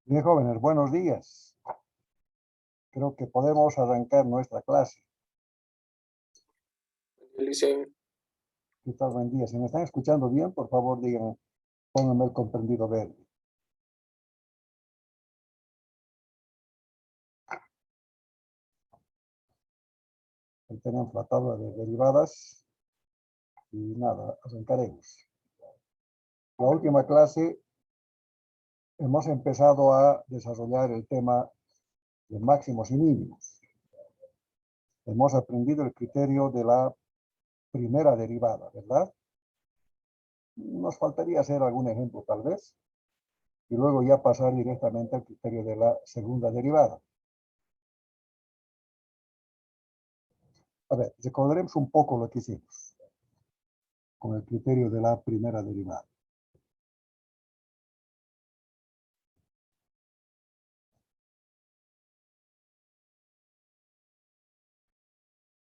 Bien, jóvenes, buenos días. Creo que podemos arrancar nuestra clase. Liceo. ¿Qué tal? Buen día. Si me están escuchando bien, por favor, díganme, pónganme el comprendido verde. Ahí tenemos la tabla de derivadas y nada, arrancaremos. La última clase hemos empezado a desarrollar el tema de máximos y mínimos. Hemos aprendido el criterio de la primera derivada, ¿verdad? Nos faltaría hacer algún ejemplo tal vez y luego ya pasar directamente al criterio de la segunda derivada. A ver, recordaremos un poco lo que hicimos con el criterio de la primera derivada.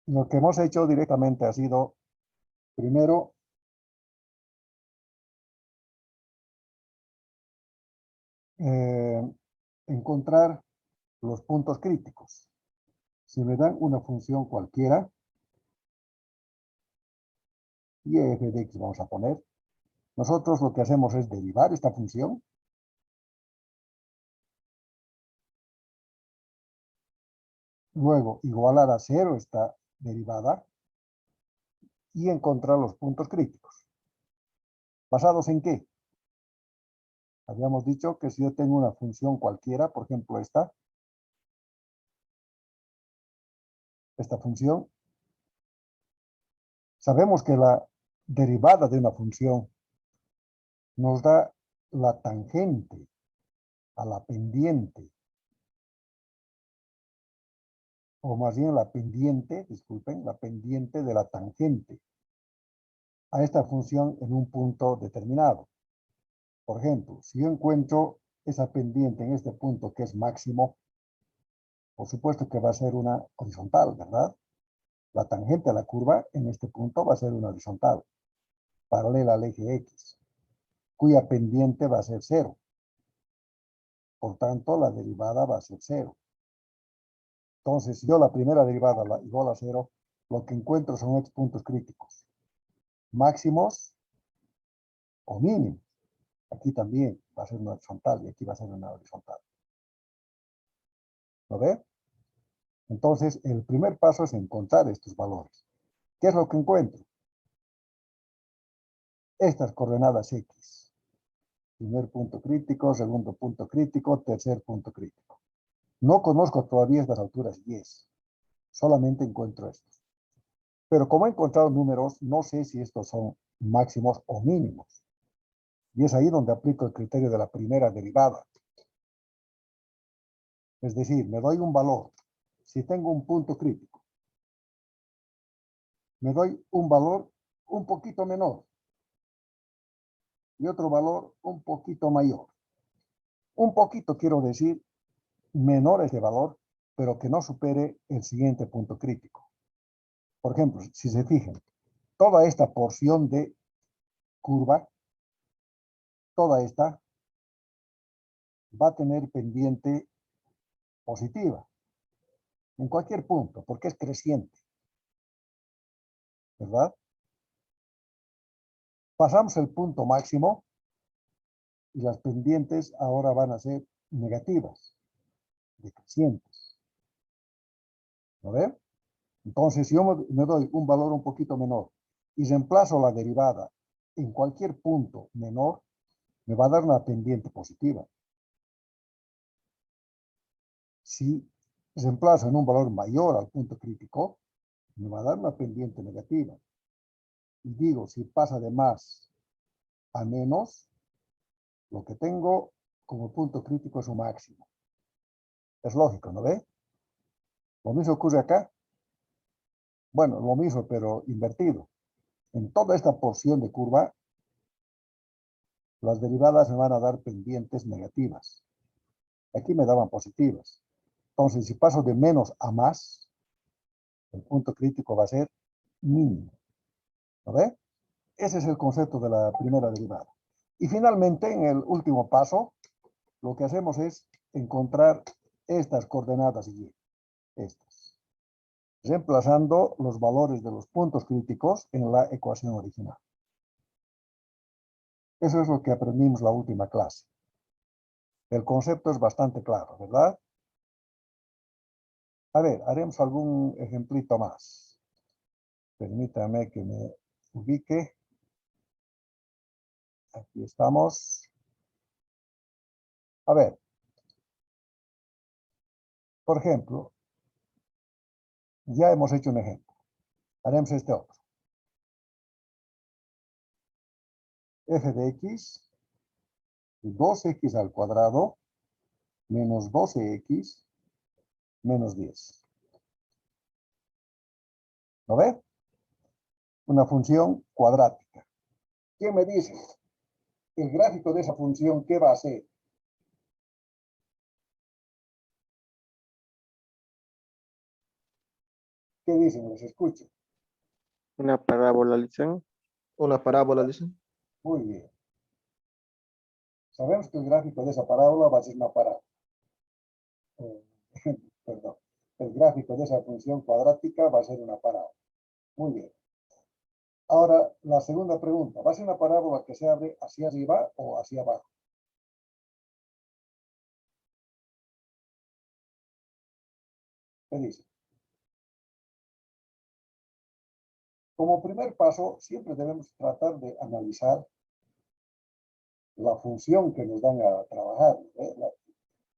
Lo que hemos hecho directamente ha sido, primero, encontrar los puntos críticos. Si me dan una función cualquiera, y f de x vamos a poner, nosotros lo que hacemos es derivar esta función luego igualar a 0 esta derivada y encontrar los puntos críticos. ¿Basados en qué? Habíamos dicho que si yo tengo una función cualquiera, por ejemplo esta función, sabemos que la derivada de una función nos da la tangente a la pendiente, o más bien la pendiente, disculpen, la pendiente de la tangente a esta función en un punto determinado. Por ejemplo, si yo encuentro esa pendiente en este punto que es máximo, por supuesto que va a ser una horizontal, ¿verdad? La tangente a la curva en este punto va a ser una horizontal, paralela al eje X, cuya pendiente va a ser 0. Por tanto, la derivada va a ser 0. Entonces, si yo la primera derivada la igual a 0, lo que encuentro son X puntos críticos, máximos o mínimos. Aquí también va a ser una horizontal y aquí va a ser una horizontal. ¿Lo ve? Entonces, el primer paso es encontrar estos valores. ¿Qué es lo que encuentro? Estas coordenadas X. Primer punto crítico, segundo punto crítico, tercer punto crítico. No conozco todavía estas alturas Y. Solamente encuentro estos. Pero como he encontrado números, no sé si estos son máximos o mínimos. Y es ahí donde aplico el criterio de la primera derivada. Es decir, me doy un valor. Si tengo un punto crítico, me doy un valor un poquito menor y otro valor un poquito mayor. Un poquito quiero decir menor ese valor, pero que no supere el siguiente punto crítico. Por ejemplo, si se fijan, toda esta porción de curva, toda esta va a tener pendiente positiva en cualquier punto, porque es creciente, ¿verdad? Pasamos el punto máximo y las pendientes ahora van a ser negativas, decrecientes. ¿Lo ven? Entonces, si yo me doy un valor un poquito menor y reemplazo la derivada en cualquier punto menor, me va a dar una pendiente positiva. Si reemplazo en un valor mayor al punto crítico, me va a dar una pendiente negativa. Y digo, si pasa de más a menos, lo que tengo como punto crítico es un máximo. Es lógico, ¿no ve? Lo mismo ocurre acá. Bueno, lo mismo, pero invertido. En toda esta porción de curva, las derivadas me van a dar pendientes negativas. Aquí me daban positivas. Entonces, si paso de menos a más, el punto crítico va a ser mínimo. ¿Lo ve? Ese es el concepto de la primera derivada. Y finalmente, en el último paso, lo que hacemos es encontrar estas coordenadas siguientes, estas, reemplazando los valores de los puntos críticos en la ecuación original. Eso es lo que aprendimos la última clase. El concepto es bastante claro, ¿verdad? A ver, haremos algún ejemplito más. Permítame que me ubique. Aquí estamos. A ver. Por ejemplo, ya hemos hecho un ejemplo. Haremos este otro. F de x, 2x al cuadrado, menos 12x, menos 10. ¿Lo ve? Una función cuadrática. ¿Qué me dice? El gráfico de esa función, ¿qué va a ser? ¿Qué dicen? Les escucho. Una parábola, dicen. Una parábola, dicen. Muy bien. Sabemos que el gráfico de esa parábola va a ser una parábola. Perdón. El gráfico de esa función cuadrática va a ser una parábola. Muy bien. Ahora, la segunda pregunta. ¿Va a ser una parábola que se abre hacia arriba o hacia abajo? ¿Qué dice? Como primer paso, siempre debemos tratar de analizar la función que nos dan a trabajar.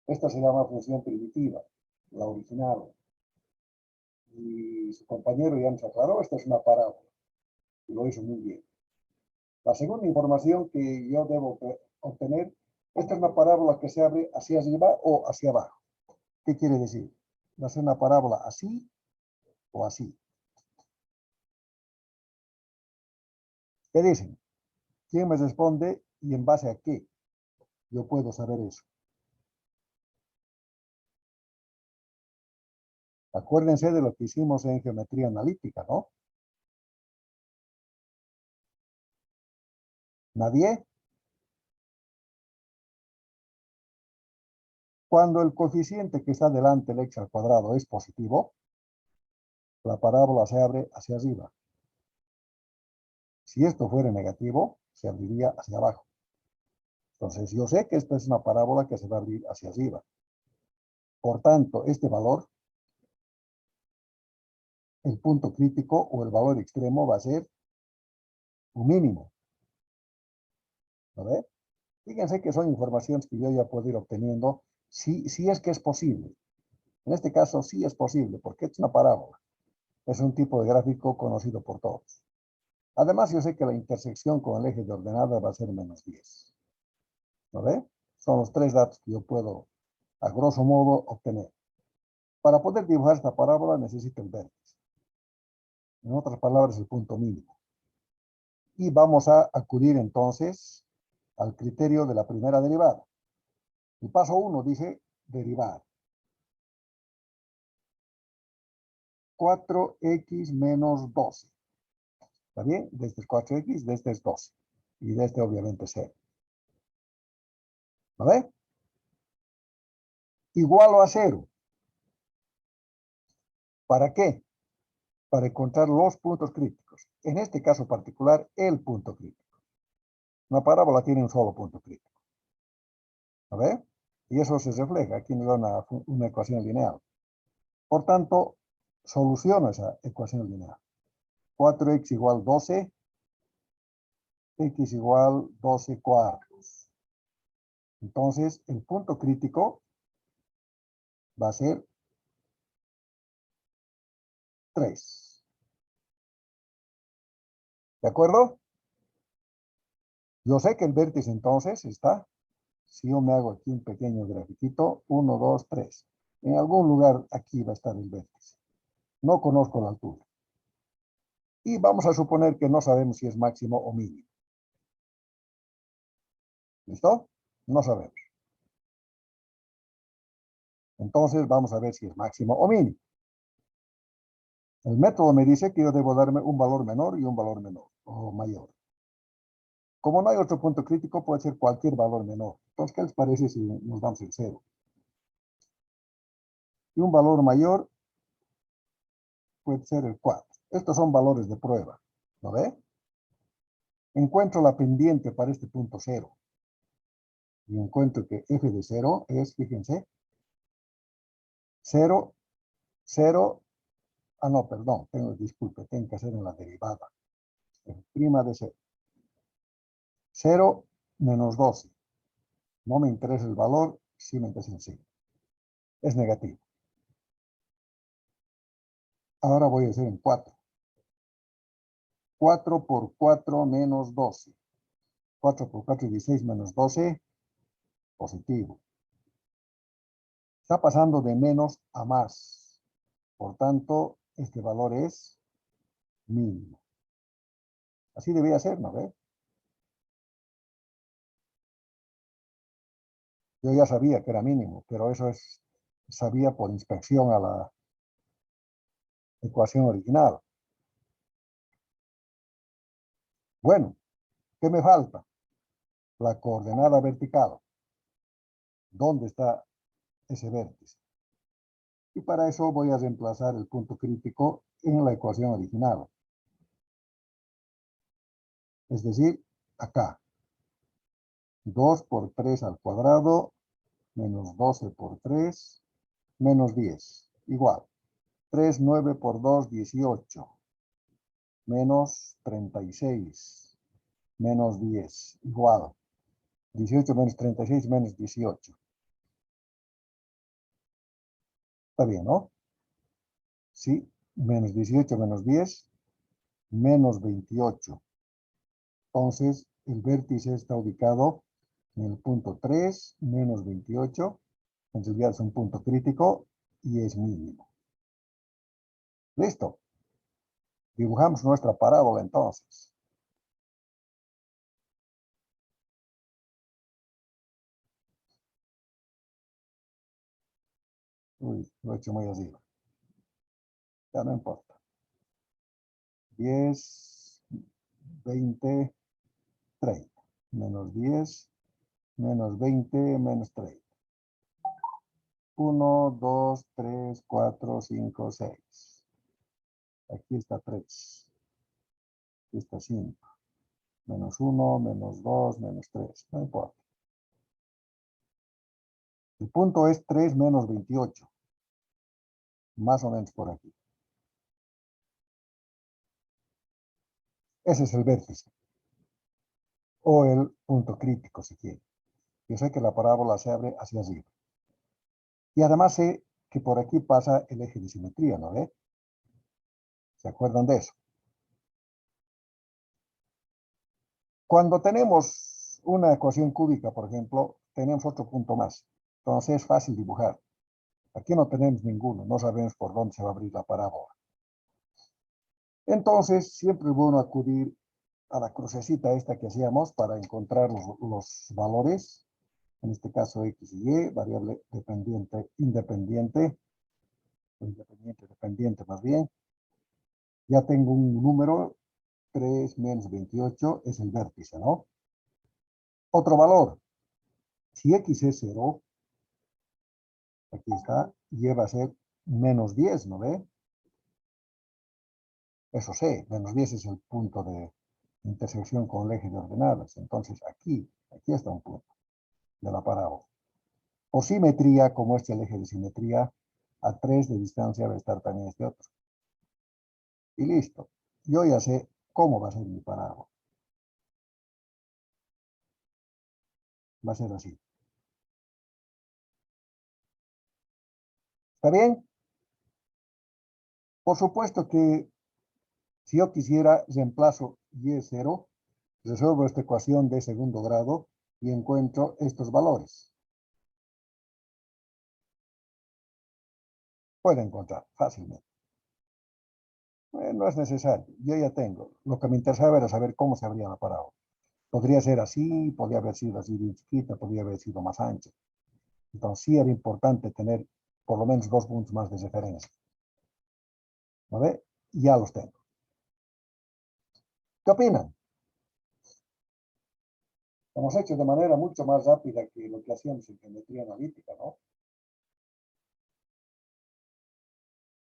Esta se llama función primitiva, la original. Y su compañero ya nos aclaró, esta es una parábola. Y lo hizo muy bien. La segunda información que yo debo obtener, esta es una parábola que se abre hacia arriba o hacia abajo. ¿Qué quiere decir? ¿Va a ser una parábola así o así? ¿Qué dicen? ¿Quién me responde y en base a qué yo puedo saber eso? Acuérdense de lo que hicimos en geometría analítica, ¿no? ¿Nadie? Cuando el coeficiente que está delante del x al cuadrado es positivo, la parábola se abre hacia arriba. Si esto fuera negativo, se abriría hacia abajo. Entonces, yo sé que esta es una parábola que se va a abrir hacia arriba. Por tanto, este valor, el punto crítico o el valor extremo va a ser un mínimo. ¿Lo ve? Fíjense que son informaciones que yo ya puedo ir obteniendo si es que es posible. En este caso sí es posible, porque es una parábola. Es un tipo de gráfico conocido por todos. Además, yo sé que la intersección con el eje de ordenada va a ser menos 10. ¿Lo ve? Son los tres datos que yo puedo, a grosso modo, obtener. Para poder dibujar esta parábola necesito el vértice. En otras palabras, el punto mínimo. Y vamos a acudir entonces al criterio de la primera derivada. El paso 1 dice derivar. 4x menos 12. ¿Está bien? De este es 4x, de este es 12. Y de este obviamente 0. ¿Lo ve? Igual a 0. ¿Para qué? Para encontrar los puntos críticos. En este caso particular, el punto crítico. Una parábola tiene un solo punto crítico. ¿Lo ve? Y eso se refleja. Aquí nos da una ecuación lineal. Por tanto, soluciono esa ecuación lineal. 4x igual 12, x igual 12 cuartos. Entonces, el punto crítico va a ser 3. ¿De acuerdo? Yo sé que el vértice entonces está, si yo me hago aquí un pequeño grafiquito, 1, 2, 3. En algún lugar aquí va a estar el vértice. No conozco la altura. Y vamos a suponer que no sabemos si es máximo o mínimo. ¿Listo? No sabemos. Entonces vamos a ver si es máximo o mínimo. El método me dice que yo debo darme un valor menor y un valor menor o mayor. Como no hay otro punto crítico, puede ser cualquier valor menor. Entonces, ¿qué les parece si nos damos el 0? Y un valor mayor puede ser el 4. Estos son valores de prueba. ¿Lo ve? Encuentro la pendiente para este punto 0. Y encuentro que f de 0 es, fíjense, 0, 0, no, perdón, disculpe, tengo que hacer en la derivada. Prima de 0. 0 menos 12. No me interesa el valor, simplemente es sencillo. Es negativo. Ahora voy a hacer en 4. 4 por 4 menos 12. 4 por 4 es 16 menos 12, positivo. Está pasando de menos a más. Por tanto, este valor es mínimo. Así debía ser, ¿no ve? Yo ya sabía que era mínimo, pero eso es, sabía por inspección a la ecuación original. Bueno, ¿qué me falta? La coordenada vertical. ¿Dónde está ese vértice? Y para eso voy a reemplazar el punto crítico en la ecuación original. Es decir, acá. 2 por 3 al cuadrado, menos 12 por 3, menos 10. Igual. 3, 9 por 2, 18. Menos 36. Menos 10. Igual. 18 menos 36 menos 18. Está bien, ¿no? Sí. Menos 18 menos 10. Menos 28. Entonces, el vértice está ubicado en el punto 3, menos 28. En realidad es un punto crítico y es mínimo. Listo. Dibujamos nuestra parábola entonces. Uy, lo he hecho muy arriba. Ya no importa. 10, 20, 30. Menos 10, menos 20, menos 30. 1, 2, 3, 4, 5, 6. Aquí está 3. Aquí está 5. Menos 1, menos 2, menos 3. No importa. El punto es 3 menos 28. Más o menos por aquí. Ese es el vértice. O el punto crítico, si quiere. Yo sé que la parábola se abre hacia arriba. Y además sé que por aquí pasa el eje de simetría, ¿no ve? ¿Se acuerdan de eso? Cuando tenemos una ecuación cúbica, por ejemplo, tenemos otro punto más. Entonces es fácil dibujar. Aquí no tenemos ninguno, no sabemos por dónde se va a abrir la parábola. Entonces, siempre es bueno acudir a la crucecita esta que hacíamos para encontrar los valores. En este caso, X y Y, variable dependiente, independiente, dependiente más bien. Ya tengo un número, 3 menos 28 es el vértice, ¿no? Otro valor, si X es 0, aquí está, Y va a ser menos 10, ¿no ve? Eso sí, menos 10 es el punto de intersección con el eje de ordenadas. Entonces aquí está un punto de la parábola. Por simetría, como este es el eje de simetría, a 3 de distancia va a estar también este otro. Y listo. Yo ya sé cómo va a ser mi parábola. Va a ser así. ¿Está bien? Por supuesto que si yo quisiera, reemplazo Y es 0, resuelvo esta ecuación de segundo grado y encuentro estos valores. Puedo encontrar fácilmente. No es necesario, yo ya tengo. Lo que me interesaba era saber cómo se abría la parábola. Podría ser así, podría haber sido así bien chiquita, podría haber sido más ancha. Entonces sí era importante tener por lo menos 2 puntos más de referencia. ¿No ve? Ya los tengo. ¿Qué opinan? hemos hecho de manera mucho más rápida que lo que hacíamos en geometría analítica, ¿no?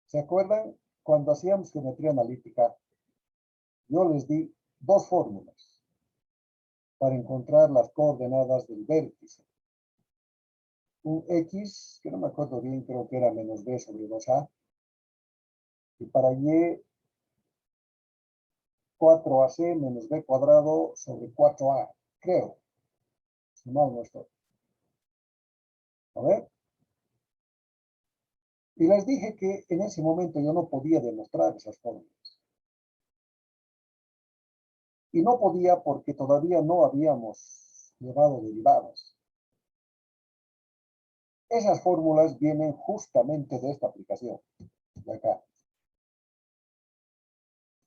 ¿Se acuerdan? Cuando hacíamos geometría analítica, yo les di dos fórmulas para encontrar las coordenadas del vértice. Un X, que no me acuerdo bien, creo que era menos B sobre 2A. Y para Y, 4AC menos B cuadrado sobre 4A, creo. Si mal no estoy. A ver. Y les dije que en ese momento yo no podía demostrar esas fórmulas. Y no podía porque todavía no habíamos llevado derivadas. Esas fórmulas vienen justamente de esta aplicación, de acá.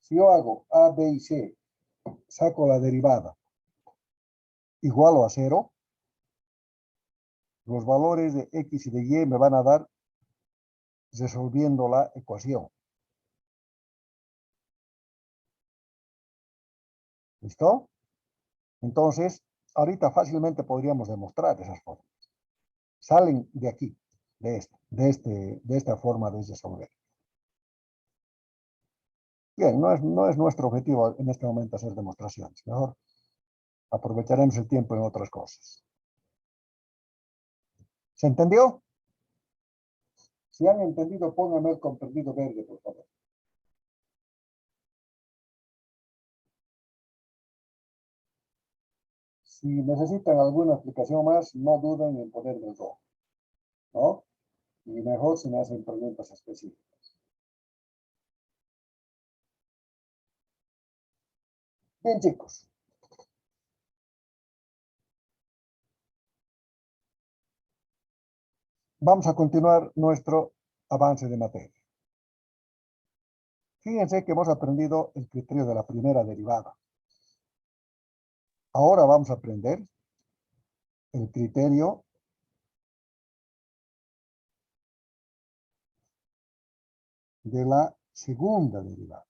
Si yo hago A, B y C, saco la derivada igual a 0, los valores de X y de Y me van a dar resolviendo la ecuación. ¿Listo? Entonces, ahorita fácilmente podríamos demostrar esas fórmulas. Salen de aquí, de esta forma de resolver. Bien, no es nuestro objetivo en este momento hacer demostraciones. Mejor aprovecharemos el tiempo en otras cosas. ¿Se entendió? Si han entendido, pónganme el comprendido verde, por favor. Si necesitan alguna explicación más, no duden en ponerme el rojo, ¿no? Y mejor si me hacen preguntas específicas. Bien, chicos. Vamos a continuar nuestro avance de materia. Fíjense que hemos aprendido el criterio de la primera derivada. Ahora vamos a aprender el criterio de la segunda derivada.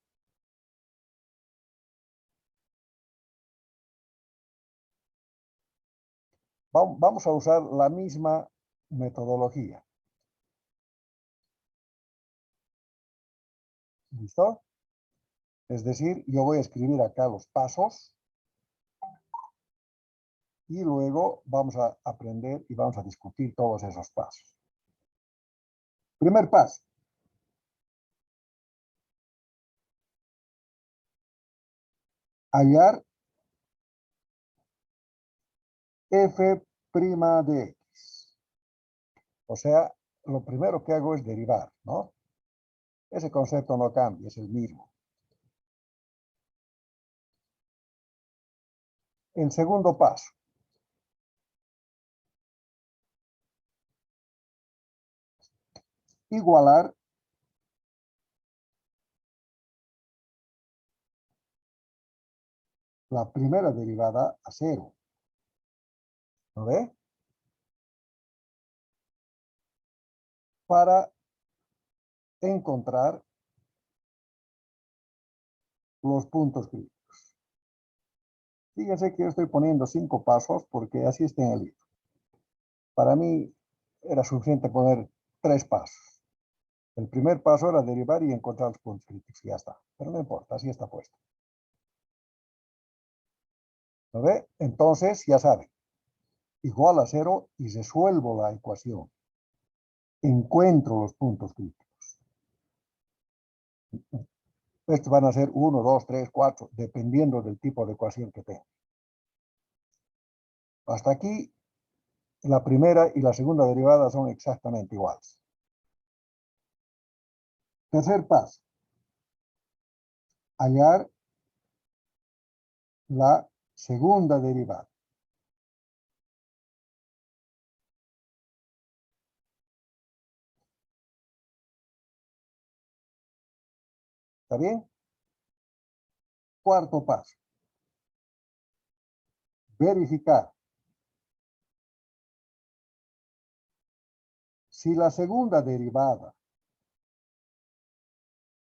Vamos a usar la misma metodología. ¿Listo? Es decir, yo voy a escribir acá los pasos y luego vamos a aprender y vamos a discutir todos esos pasos. Primer paso. Hallar f' de x. O sea, lo primero que hago es derivar, ¿no? Ese concepto no cambia, es el mismo. El segundo paso. Igualar la primera derivada a 0. ¿Lo ve? Para encontrar los puntos críticos. Fíjense que yo estoy poniendo 5 pasos porque así está en el libro. Para mí era suficiente poner 3 pasos. El primer paso era derivar y encontrar los puntos críticos. Y ya está. Pero no importa, así está puesto. ¿Lo ve? Entonces, ya saben. Igual a 0 y resuelvo la ecuación. Encuentro los puntos críticos. Estos van a ser 1, 2, 3, 4, dependiendo del tipo de ecuación que tenga. Hasta aquí, la primera y la segunda derivada son exactamente iguales. Tercer paso. Hallar la segunda derivada. ¿Está bien? Cuarto paso. Verificar si la segunda derivada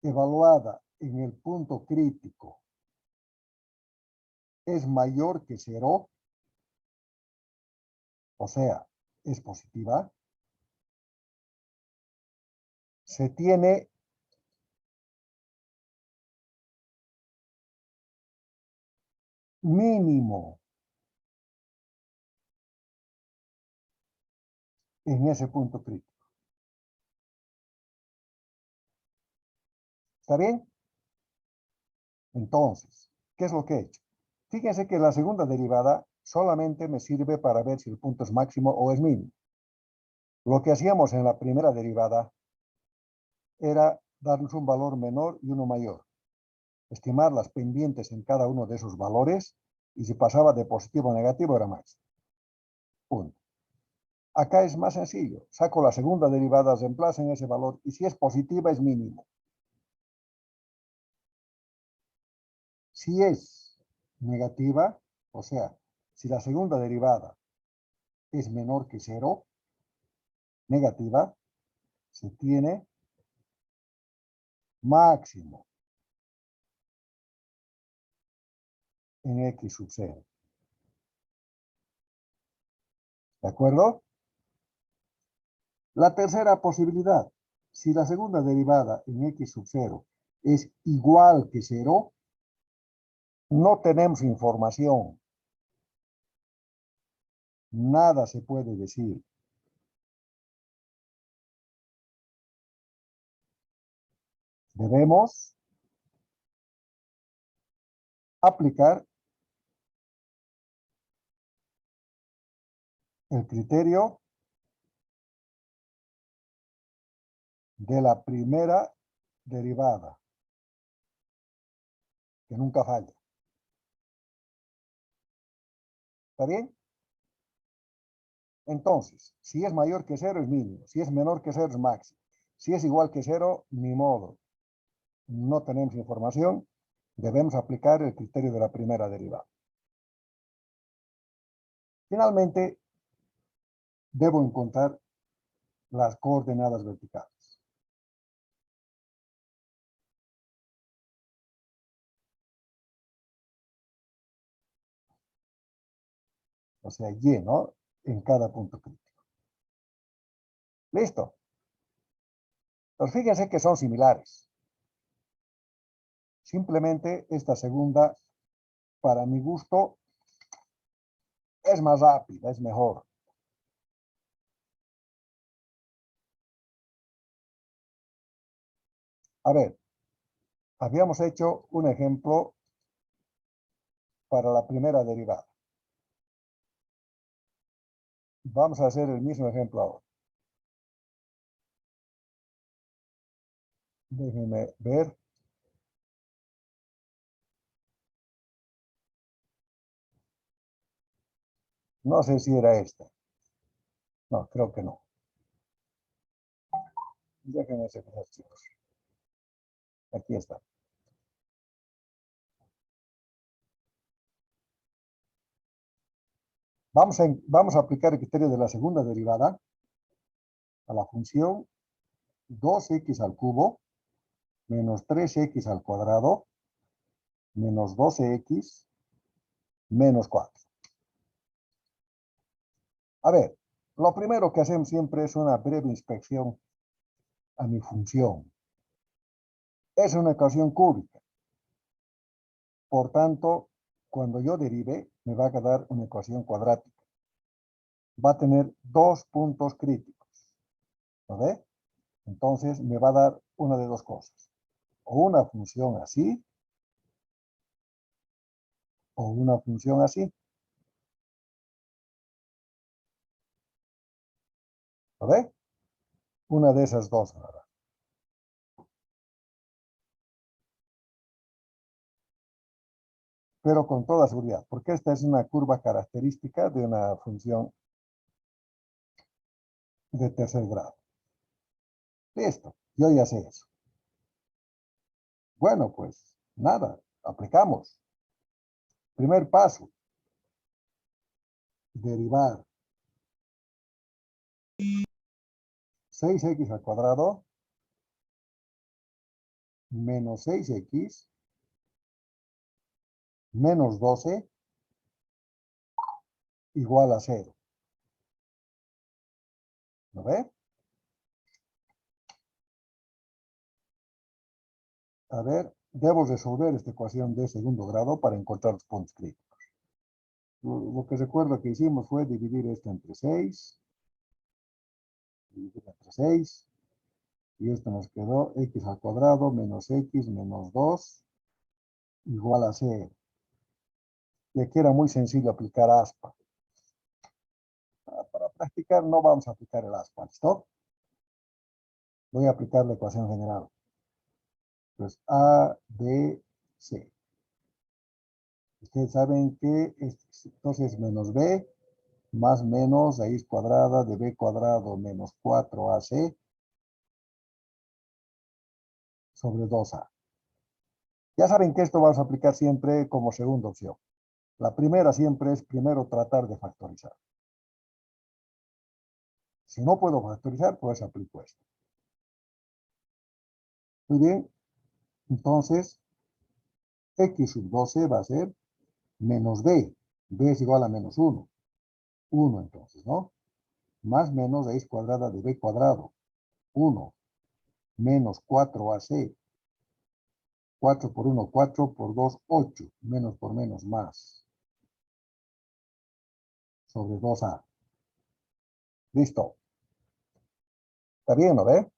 evaluada en el punto crítico es mayor que 0, o sea, es positiva, se tiene mínimo en ese punto crítico. ¿Está bien? Entonces, ¿qué es lo que he hecho? Fíjense que la segunda derivada solamente me sirve para ver si el punto es máximo o es mínimo. Lo que hacíamos en la primera derivada era darnos un valor menor y uno mayor, estimar las pendientes en cada uno de esos valores y si pasaba de positivo a negativo era máximo. Punto. Acá es más sencillo. Saco la segunda derivada, reemplazo en ese valor y si es positiva es mínimo. Si es negativa, o sea, si la segunda derivada es menor que 0, negativa, se tiene máximo en x sub 0. ¿De acuerdo? La tercera posibilidad, si la segunda derivada en x sub 0 es igual que 0, no tenemos información. Nada se puede decir. Debemos aplicar el criterio de la primera derivada, que nunca falla. ¿Está bien? Entonces, si es mayor que 0 es mínimo, si es menor que 0 es máximo, si es igual que 0, ni modo. No tenemos información, debemos aplicar el criterio de la primera derivada. Finalmente, debo encontrar las coordenadas verticales. O sea, y, ¿no? En cada punto crítico. ¿Listo? Pues fíjense que son similares. Simplemente esta segunda, para mi gusto, es más rápida, es mejor. A ver, habíamos hecho un ejemplo para la primera derivada. Vamos a hacer el mismo ejemplo ahora. Déjenme ver. No sé si era esta. No, creo que no. Déjenme hacer chicos. Aquí está. Vamos a aplicar el criterio de la segunda derivada a la función 2x al cubo menos 3x al cuadrado menos 12x menos 4. A ver, lo primero que hacemos siempre es una breve inspección a mi función. Es una ecuación cúbica. Por tanto, cuando yo derive, me va a quedar una ecuación cuadrática. Va a tener dos puntos críticos. ¿Lo ve? Entonces me va a dar una de dos cosas. O una función así, o una función así. ¿Lo ve? Una de esas dos, ¿verdad? Pero con toda seguridad, porque esta es una curva característica de una función de tercer grado. Listo, yo ya sé eso. Bueno, pues nada, aplicamos. Primer paso, derivar 6x al cuadrado menos 6x menos 12 igual a 0. ¿Lo ve? A ver, debo resolver esta ecuación de segundo grado para encontrar los puntos críticos. Lo que recuerdo que hicimos fue dividir esto entre 6. Dividir entre 6. Y esto nos quedó x al cuadrado menos x menos 2 igual a 0. Y aquí era muy sencillo aplicar aspa. Para practicar no vamos a aplicar el aspa, ¿listo? Voy a aplicar la ecuación general. Pues A, B, C. Ustedes saben que entonces menos B más menos raíz cuadrada de B cuadrado menos 4AC sobre 2A. Ya saben que esto vamos a aplicar siempre como segunda opción. La primera siempre es primero tratar de factorizar. Si no puedo factorizar, pues aplico esto. Muy bien. Entonces, x sub 12 va a ser menos b. B es igual a menos 1. 1 entonces, ¿no? Más menos raíz cuadrada de b cuadrado. 1. Menos 4ac. 4 por 1, 4 por 2, 8. Menos por menos, más. Sobre 2a. Listo. ¿Está bien, no ve?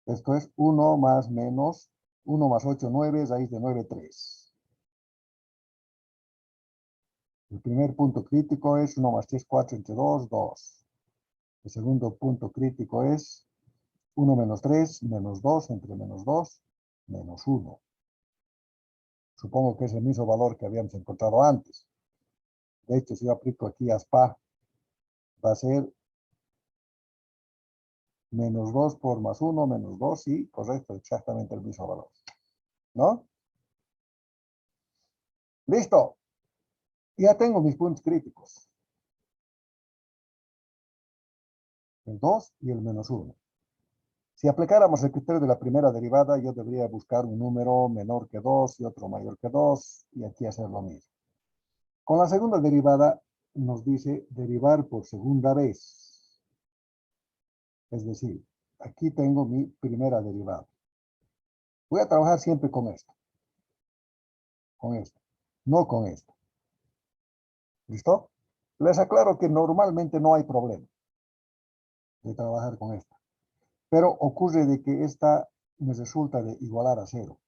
Esto es 1 más menos 1 más 8, 9, raíz de 9, 3. El primer punto crítico es 1 más 3, 4 entre 2, 2. El segundo punto crítico es 1 menos 3, menos 2 entre menos 2, menos 1. Supongo que es el mismo valor que habíamos encontrado antes. De hecho, si yo aplico aquí aspa, va a ser menos 2 por más 1, menos 2, sí, correcto, exactamente el mismo valor. ¿No? ¡Listo! Ya tengo mis puntos críticos. El 2 y el menos 1. Si aplicáramos el criterio de la primera derivada, yo debería buscar un número menor que 2 y otro mayor que 2, y aquí hacer lo mismo. Con la segunda derivada nos dice derivar por segunda vez. Es decir, aquí tengo mi primera derivada. Voy a trabajar siempre con esto. Con esto. No con esto. ¿Listo? Les aclaro que normalmente no hay problema de trabajar con esta. Pero ocurre de que esta me resulta de igualar a 0.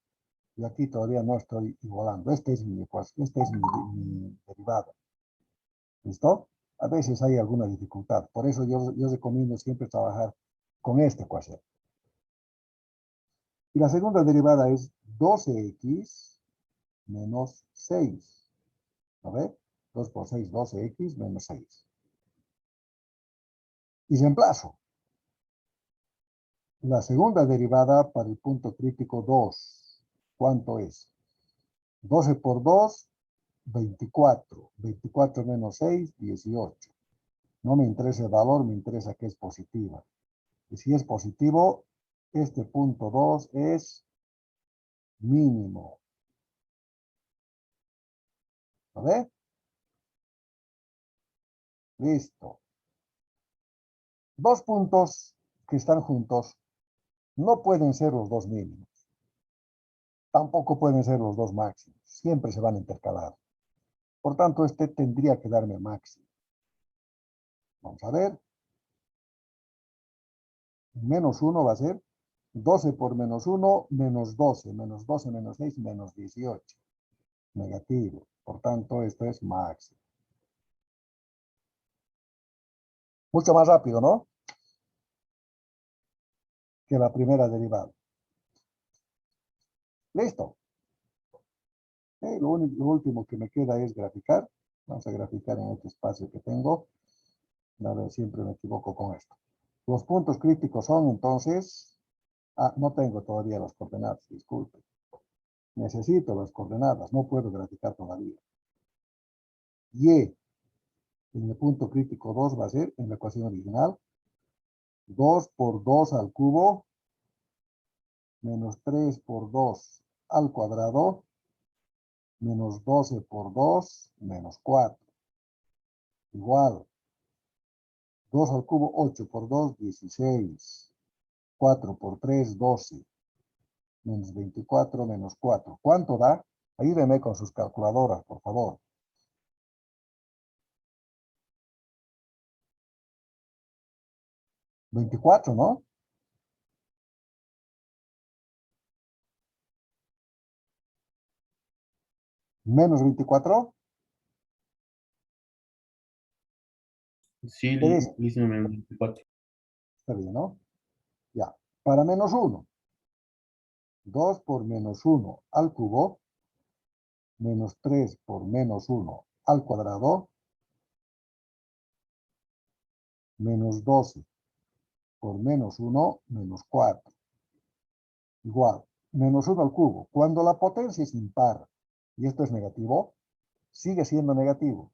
Y aquí todavía no estoy igualando. Este es mi derivada. ¿Listo? A veces hay alguna dificultad. Por eso yo recomiendo siempre trabajar con esta ecuación. Y la segunda derivada es 12x menos 6. ¿No ve? 2 por 6, 12x menos 6. Y reemplazo. La segunda derivada para el punto crítico 2. ¿Cuánto es? 12 por 2, 24. 24 menos 6, 18. No me interesa el valor, me interesa que es positiva. Y si es positivo, este punto 2 es mínimo. ¿Lo ve? Listo. Dos puntos que están juntos no pueden ser los dos mínimos. Tampoco pueden ser los dos máximos. Siempre se van a intercalar. Por tanto, este tendría que darme máximo. Vamos a ver. Menos 1 va a ser 12 por menos 1, menos 12. Menos 12 menos 6, menos 18. Negativo. Por tanto, esto es máximo. Mucho más rápido, ¿no? Que la primera derivada. Listo. Lo último que me queda es graficar. Vamos a graficar en este espacio que tengo. A ver, siempre me equivoco con esto. Los puntos críticos son entonces... no tengo todavía las coordenadas, disculpe. Necesito las coordenadas, no puedo graficar todavía. Y en el punto crítico 2 va a ser, en la ecuación original, 2 por 2 al cubo, menos 3 por 2 al cuadrado, menos 12 por 2, menos 4. Igual, 2 al cubo, 8 por 2, 16. 4 por 3, 12. Menos 24, menos 4. ¿Cuánto da? Ayúdenme con sus calculadoras, por favor. ¿24, no? Menos 24. Sí, ¿Qué dice? listo, menos 24. Está bien, ¿no? Ya. Para menos 1. 2 por menos 1 al cubo. Menos 3 por menos 1 al cuadrado. Menos 12 por menos 1, menos 4. Igual. Menos 1 al cubo. Cuando la potencia es impar y esto es negativo, sigue siendo negativo.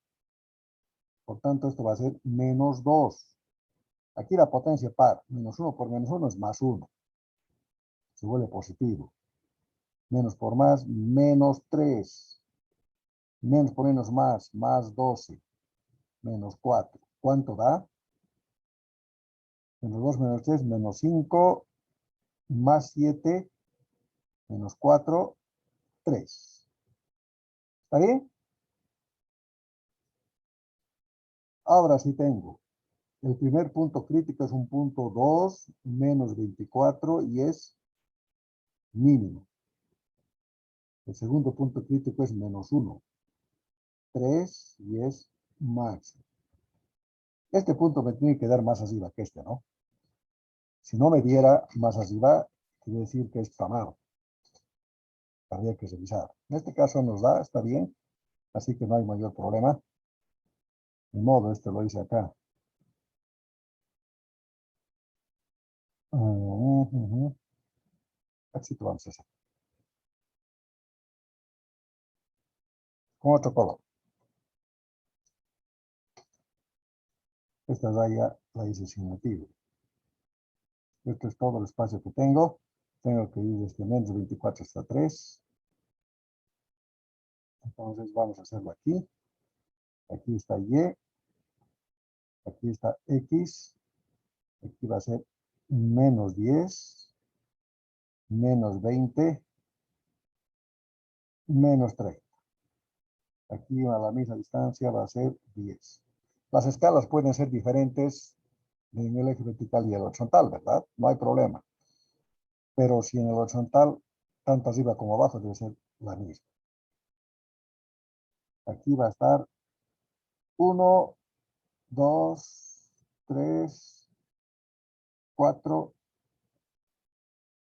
Por tanto, esto va a ser menos 2. Aquí la potencia par. Menos 1 por menos 1 es más 1. Se vuelve positivo. Menos por más, menos 3. Menos por menos más 12. Menos 4. ¿Cuánto da? Menos 2 menos 3, menos 5, más 7, menos 4, 3. ¿Está bien? Ahora sí tengo. El primer punto crítico es un punto 2, menos 24 y es mínimo. El segundo punto crítico es menos 1, 3 y es máximo. Este punto me tiene que dar más arriba que este, ¿no? Si no me diera más arriba, quiere decir que está mal. Habría que revisar. En este caso nos da, está bien, así que no hay mayor problema. De modo, este lo hice acá. Así te vamos a hacer. Con otro color. Esta raya la hice sin motivo. Esto es todo el espacio que tengo. Tengo que ir desde menos 24 hasta 3. Entonces vamos a hacerlo aquí. Aquí está Y. Aquí está X. Aquí va a ser menos 10. Menos 20. Menos 30. Aquí a la misma distancia va a ser 10. Las escalas pueden ser diferentes en el eje vertical y el horizontal, ¿verdad? No hay problema. Pero si en el horizontal, tanto arriba como abajo debe ser la misma. Aquí va a estar 1, 2, 3, 4,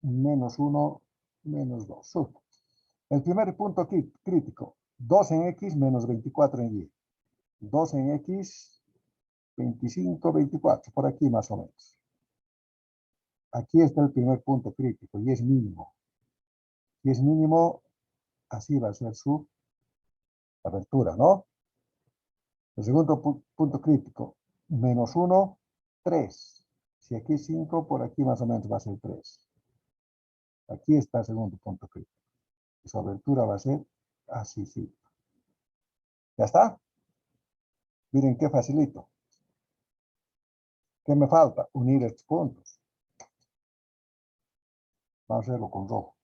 menos 1, menos 2. El primer punto crítico, 2 en X menos 24 en Y. 2 en X, 25, 24, por aquí más o menos. Aquí está el primer punto crítico y es mínimo. Si es mínimo, así va a ser su abertura, ¿no? El segundo punto crítico, menos 1, 3. Si aquí es 5, por aquí más o menos va a ser 3. Aquí está el segundo punto crítico. Y su abertura va a ser así, sí. ¿Ya está? Miren qué facilito. ¿Qué me falta? Unir estos puntos. Vamos a hacerlo con rojo.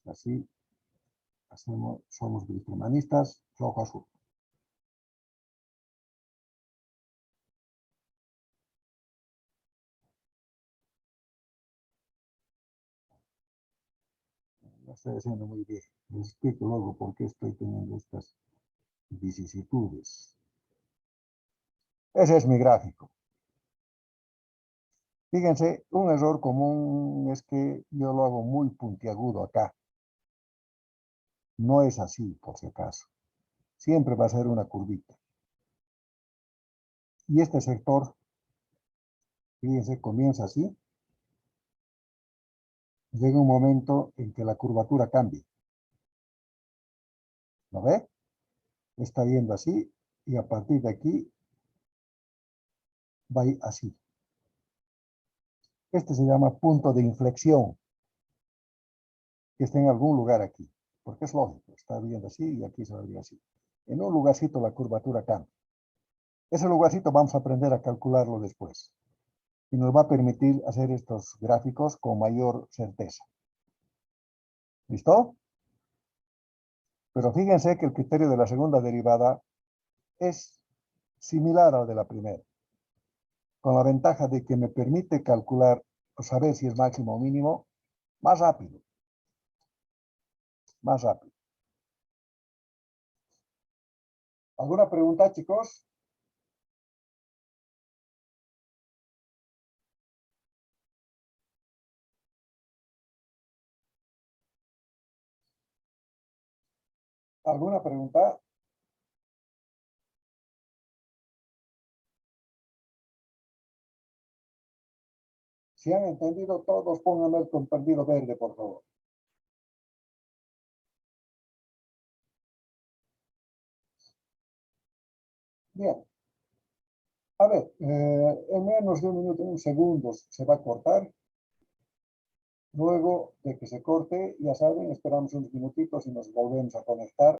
Así hacemos, somos bicromanistas, rojo, azul. Lo estoy haciendo muy bien. Les explico luego por qué estoy teniendo estas vicisitudes. Ese es mi gráfico. Fíjense, un error común es que yo lo hago muy puntiagudo acá. No es así, por si acaso. Siempre va a ser una curvita. Y este sector, fíjense, comienza así. Llega un momento en que la curvatura cambia. ¿Lo ve? Está yendo así y a partir de aquí va a ir así. Este se llama punto de inflexión, que está en algún lugar aquí, porque es lógico, está viendo así y aquí se va a ver así. En un lugarcito la curvatura cambia. Ese lugarcito vamos a aprender a calcularlo después. Y nos va a permitir hacer estos gráficos con mayor certeza. ¿Listo? Pero fíjense que el criterio de la segunda derivada es similar al de la primera, con la ventaja de que me permite calcular o saber si es máximo o mínimo más rápido. Más rápido. ¿Alguna pregunta, chicos? ¿Alguna pregunta? Si han entendido todos, pónganme el compartido verde, por favor. Bien. A ver, en menos de un minuto, un segundo se va a cortar. Luego de que se corte, ya saben, esperamos unos minutitos y nos volvemos a conectar.